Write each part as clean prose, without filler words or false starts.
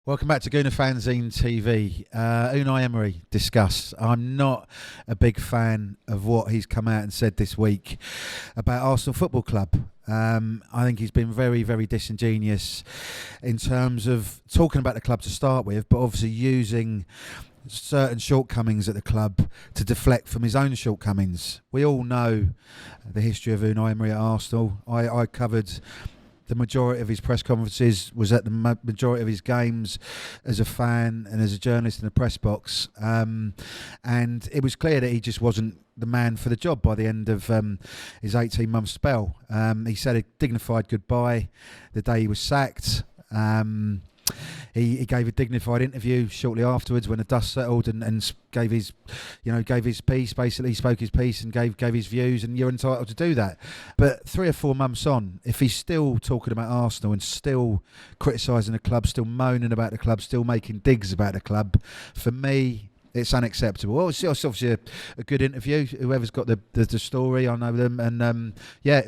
Welcome back to Gooner Fanzine TV. Unai Emery discuss. I'm not a big fan of what he's come out and said this week about Arsenal Football Club. I think he's been very, very disingenuous in terms of talking about the club to start with, but obviously using certain shortcomings at the club to deflect from his own shortcomings. We all know the history of Unai Emery at Arsenal. I covered the majority of his press conferences, was at the majority of his games as a fan and as a journalist in the press box. And it was clear that he just wasn't the man for the job by the end of his 18-month spell. He said a dignified goodbye the day he was sacked. He gave a dignified interview shortly afterwards when the dust settled and gave his piece, basically spoke his piece and gave his views, and you're entitled to do that. But 3 or 4 months on, if he's still talking about Arsenal and still criticising the club, still moaning about the club, still making digs about the club, for me, it's unacceptable. Well, it's obviously a good interview. Whoever's got the story, I know them, and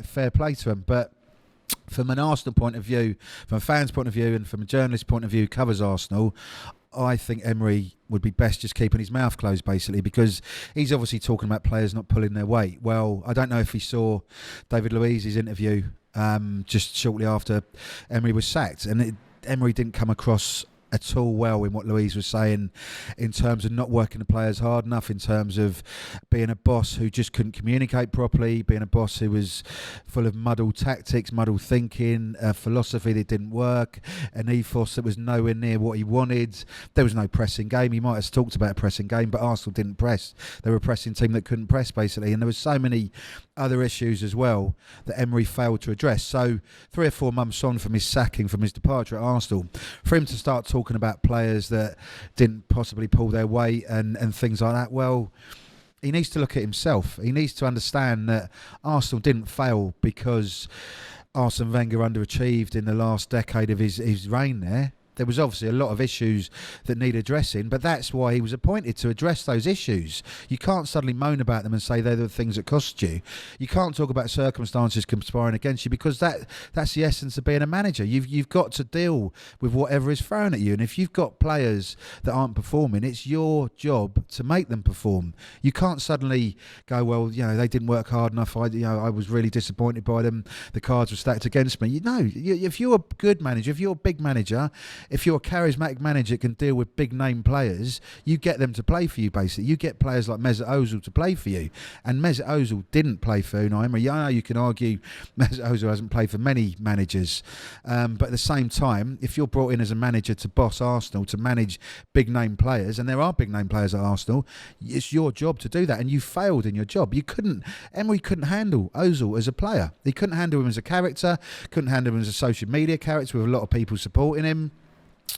fair play to him. But from an Arsenal point of view, from a fan's point of view, and from a journalist's point of view who covers Arsenal, I think Emery would be best just keeping his mouth closed, basically, because he's obviously talking about players not pulling their weight. Well, I don't know if he saw David Luiz's interview just shortly after Emery was sacked, and Emery didn't come across at all well in what Luiz was saying in terms of not working the players hard enough, in terms of being a boss who just couldn't communicate properly, being a boss who was full of muddled tactics, muddled thinking, a philosophy that didn't work, an ethos that was nowhere near what he wanted. There was no pressing game. He might have talked about a pressing game, but Arsenal didn't press. They were a pressing team that couldn't press, basically, and there were so many other issues as well that Emery failed to address. So 3 or 4 months on from his sacking, from his departure at Arsenal, for him to start talking about players that didn't possibly pull their weight and things like that, well, he needs to look at himself. He needs to understand that Arsenal didn't fail because Arsene Wenger underachieved in the last decade of his reign there. There was obviously a lot of issues that need addressing, but that's why he was appointed, to address those issues. You can't suddenly moan about them and say they're the things that cost you. You can't talk about circumstances conspiring against you, because that's the essence of being a manager. You've got to deal with whatever is thrown at you, and if you've got players that aren't performing, it's your job to make them perform. You can't suddenly go, well, they didn't work hard enough. I was really disappointed by them. The cards were stacked against me. If you're a good manager, if you're a big manager, if you're a charismatic manager that can deal with big name players, you get them to play for you, basically. You get players like Mesut Ozil to play for you. And Mesut Ozil didn't play for Unai Emery. I know you can argue Mesut Ozil hasn't played for many managers. But at the same time, if you're brought in as a manager to boss Arsenal, to manage big name players, and there are big name players at Arsenal, it's your job to do that. And you failed in your job. Emery couldn't handle Ozil as a player. He couldn't handle him as a character, couldn't handle him as a social media character with a lot of people supporting him.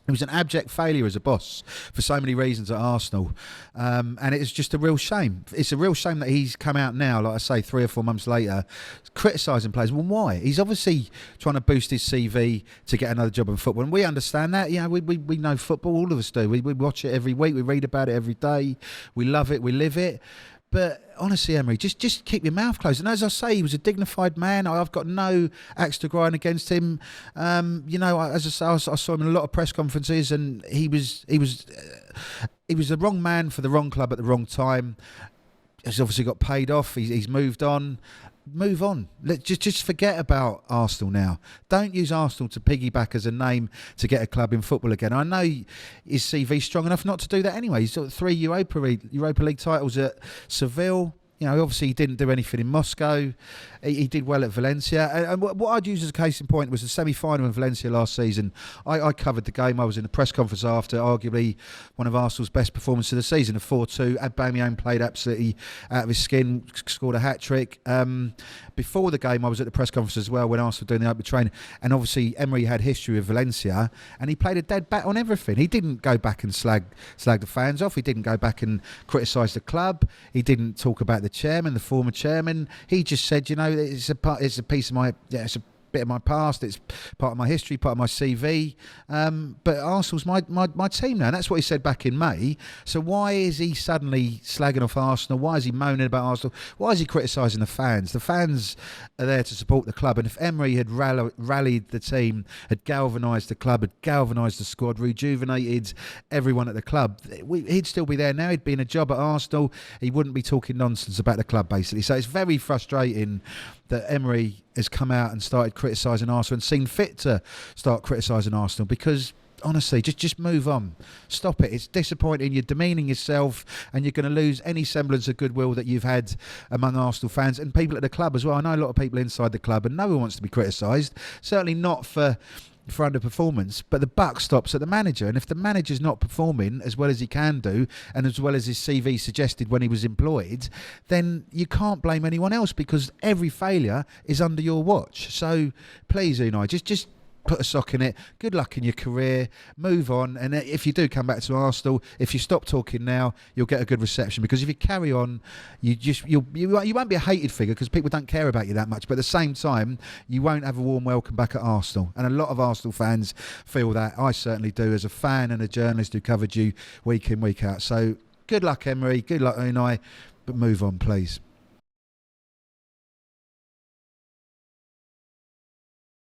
It was an abject failure as a boss for so many reasons at Arsenal, and it's just a real shame. It's a real shame that he's come out now, like I say, 3 or 4 months later, criticising players. Well, why? He's obviously trying to boost his CV to get another job in football, and we understand that. We know football, all of us do. We watch it every week, we read about it every day, we love it, we live it. But honestly, Emery, just keep your mouth closed. And as I say, he was a dignified man. I've got no axe to grind against him. As I say, I saw him in a lot of press conferences, and he was the wrong man for the wrong club at the wrong time. He's obviously got paid off. He's moved on. Move on. Let's just forget about Arsenal now. Don't use Arsenal to piggyback as a name to get a club in football again. I know his CV's strong enough not to do that anyway. He's got 3 Europa League titles at Seville. Obviously he didn't do anything in Moscow. He did well at Valencia. And what I'd use as a case in point was the semi-final in Valencia last season. I covered the game. I was in the press conference after, arguably one of Arsenal's best performances of the season, a 4-2. Aubameyang played absolutely out of his skin, scored a hat-trick. Before the game, I was at the press conference as well when Arsenal were doing the open training. And obviously Emery had history with Valencia, and he played a dead bat on everything. He didn't go back and slag the fans off. He didn't go back and criticise the club. He didn't talk about the chairman, the former chairman. He just said, it's a piece of my, it's a bit of my past. It's part of my history, part of my CV. But Arsenal's my team now, and that's what he said back in May. So why is he suddenly slagging off Arsenal? Why is he moaning about Arsenal? Why is he criticising the fans? The fans are there to support the club, and if Emery had rallied the team, had galvanised the club, had galvanised the squad, rejuvenated everyone at the club, he'd still be there now. He'd be in a job at Arsenal. He wouldn't be talking nonsense about the club, basically. So it's very frustrating that Emery has come out and started criticising Arsenal and seen fit to start criticising Arsenal, because honestly, just move on. Stop it. It's disappointing. You're demeaning yourself, and you're going to lose any semblance of goodwill that you've had among Arsenal fans and people at the club as well. I know a lot of people inside the club, and no one wants to be criticised. Certainly not for underperformance, but the buck stops at the manager, and if the manager's not performing as well as he can do and as well as his CV suggested when he was employed, then you can't blame anyone else, because every failure is under your watch. So please, Unai, just put a sock in it. Good luck in your career. Move on. And if you do come back to Arsenal, if you stop talking now, you'll get a good reception. Because if you carry on, you won't be a hated figure, because people don't care about you that much. But at the same time, you won't have a warm welcome back at Arsenal. And a lot of Arsenal fans feel that. I certainly do, as a fan and a journalist who covered you week in, week out. So good luck, Emery. Good luck, Unai. But move on, please.